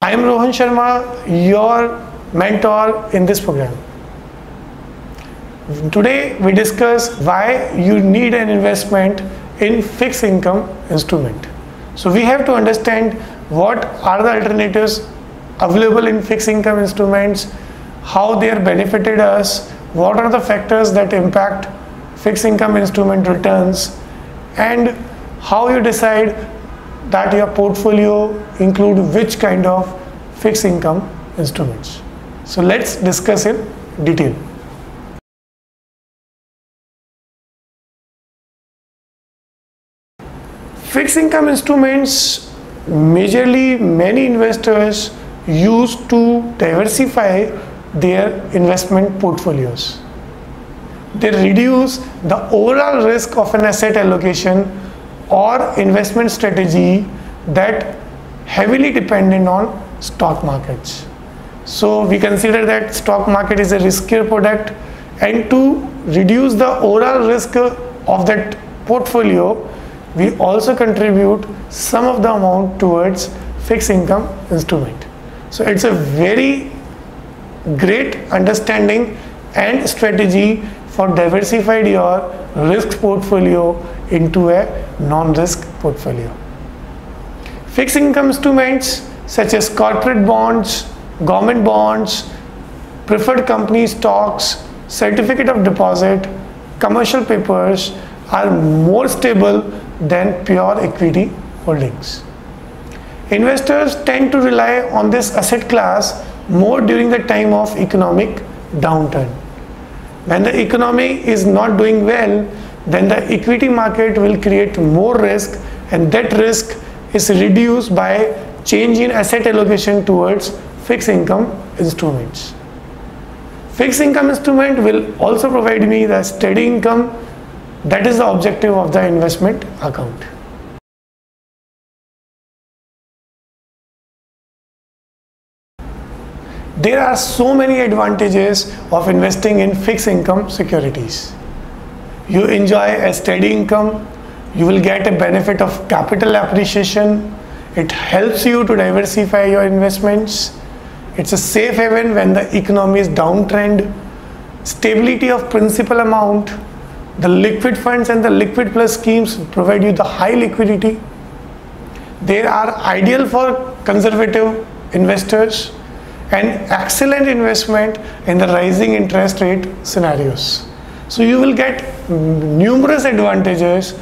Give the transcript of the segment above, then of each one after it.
I am Rohan Sharma, your mentor in this program. Today we discuss why you need an investment in fixed income instrument. So we have to understand what are the alternatives available in fixed income instruments, how they are benefited us, what are the factors that impact fixed income instrument returns, and how you decide that your portfolio include which kind of fixed income instruments. So let's discuss in detail. Fixed income instruments, majorly many investors use to diversify their investment portfolios. They reduce the overall risk of an asset allocation or investment strategy that heavily dependent on stock markets. So we consider that stock market is a riskier product, and to reduce the overall risk of that portfolio, we also contribute some of the amount towards fixed income instrument. So it's a very great understanding and strategy for diversified your risk portfolio into a non-risk portfolio. Fixed income instruments such as corporate bonds, government bonds, preferred company stocks, certificate of deposit, commercial papers are more stable than pure equity holdings. Investors tend to rely on this asset class more during the time of economic downturn. When the economy is not doing well, then the equity market will create more risk, and that risk is reduced by change in asset allocation towards fixed income instruments. Fixed income instrument will also provide me the steady income. That is the objective of the investment account. There are so many advantages of investing in fixed income securities. You enjoy a steady income, you will get a benefit of capital appreciation, it helps you to diversify your investments, it's a safe haven when the economy is downtrend, stability of principal amount, the liquid funds and the liquid plus schemes provide you the high liquidity. They are ideal for conservative investors and excellent investment in the rising interest rate scenarios. So you will get numerous advantages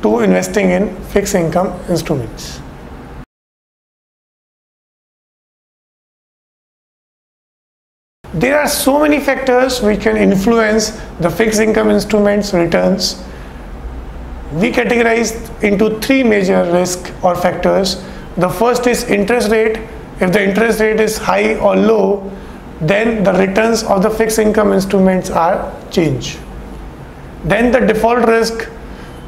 to investing in fixed income instruments. There are so many factors which can influence the fixed income instruments returns. We categorize into three major risk or factors. The first is interest rate. If the interest rate is high or low, then the returns of the fixed income instruments are change. Then the default risk,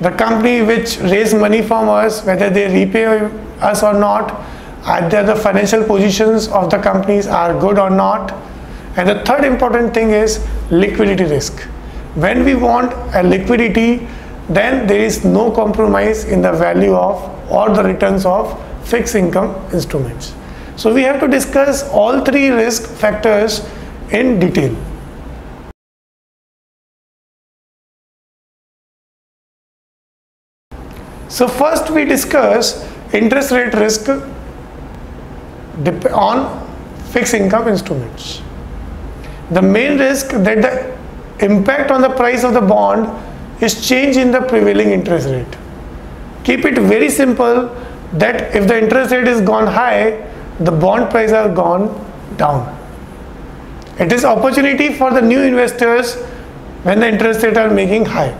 the company which raise money from us, whether they repay us or not, either the financial positions of the companies are good or not. And the third important thing is liquidity risk. When we want a liquidity, then there is no compromise in the value of or the returns of fixed income instruments. So we have to discuss all three risk factors in detail. So first we discuss interest rate risk on fixed income instruments. The main risk that the impact on the price of the bond is change in the prevailing interest rate. Keep it very simple that if the interest rate is gone high, the bond price are gone down. It is opportunity for the new investors when the interest rate are making high.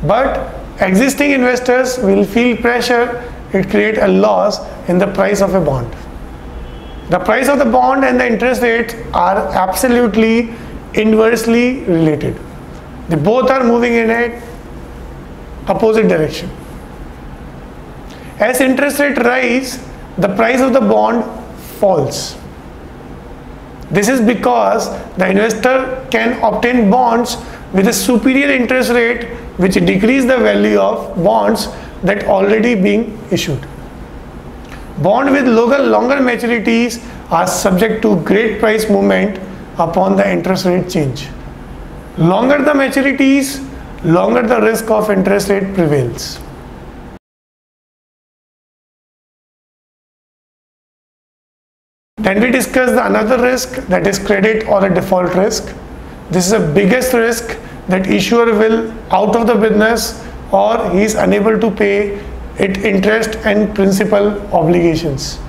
But existing investors will feel pressure, it create a loss in the price of a bond. The price of the bond and the interest rate are absolutely inversely related. They both are moving in a opposite direction. As interest rate rise, the price of the bond falls. This is because the investor can obtain bonds with a superior interest rate which decrease the value of bonds that already being issued. Bond with longer maturities are subject to great price movement upon the interest rate change. Longer the maturities, longer the risk of interest rate prevails. Then we discuss the another risk, that is credit or a default risk. This is the biggest risk, that issuer will out of the business or he is unable to pay it interest and principal obligations.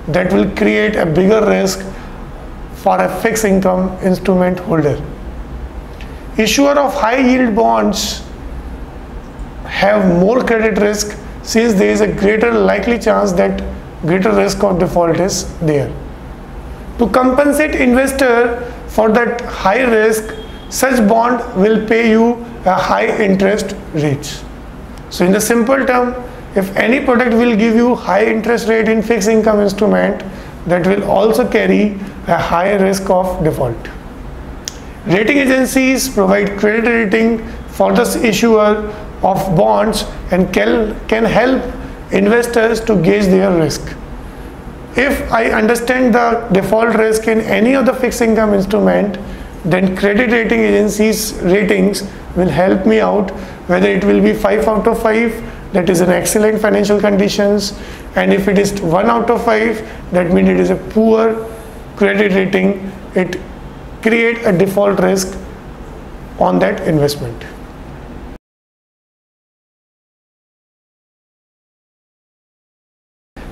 That will create a bigger risk for a fixed income instrument holder. Issuer of high yield bonds have more credit risk, since there is a greater likely chance that greater risk of default is there. To compensate investor for that high risk, such bond will pay you a high interest rates. So in the simple term, if any product will give you high interest rate in fixed income instrument, that will also carry a high risk of default. Rating agencies provide credit rating for the issuer of bonds and can help investors to gauge their risk. If I understand the default risk in any of the fixed income instrument, then credit rating agencies ratings will help me out, whether it will be 5 out of 5, that is an excellent financial conditions, and if it is 1 out of 5, that means it is a poor credit rating. It create a default risk on that investment.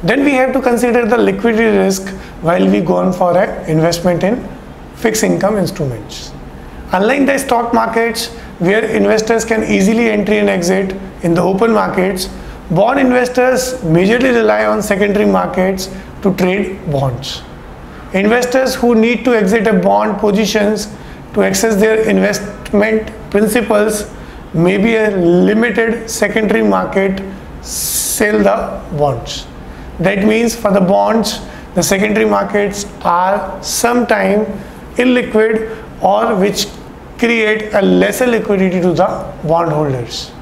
Then we have to consider the liquidity risk while we go on for an investment in fixed income instruments. Unlike the stock markets, where investors can easily enter and exit in the open markets, bond investors majorly rely on secondary markets to trade bonds. Investors who need to exit a bond positions to access their investment principals may be a limited secondary market sell the bonds. That means for the bonds, the secondary markets are sometime illiquid, or which create a lesser liquidity to the bondholders.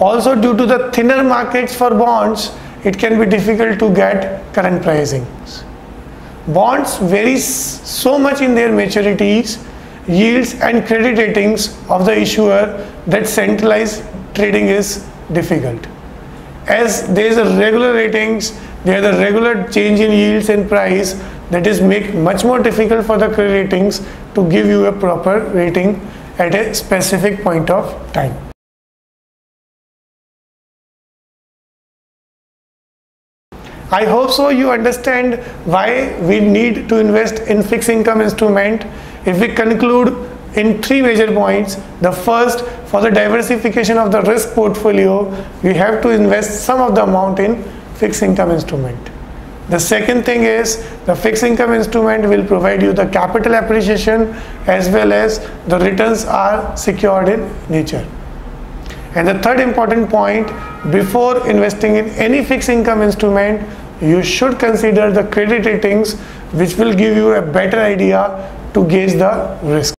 Also, due to the thinner markets for bonds, it can be difficult to get current pricings. Bonds vary so much in their maturities, yields and credit ratings of the issuer that centralized trading is difficult. As there is a regular ratings, there is a regular change in yields and price, that is make much more difficult for the credit ratings to give you a proper rating at a specific point of time. I hope so you understand why we need to invest in fixed income instrument. If we conclude in 3 major points, the first, for the diversification of the risk portfolio, we have to invest some of the amount in fixed income instrument. The second thing is, the fixed income instrument will provide you the capital appreciation as well as the returns are secured in nature. And the third important point, before investing in any fixed income instrument, you should consider the credit ratings, which will give you a better idea to gauge the risk.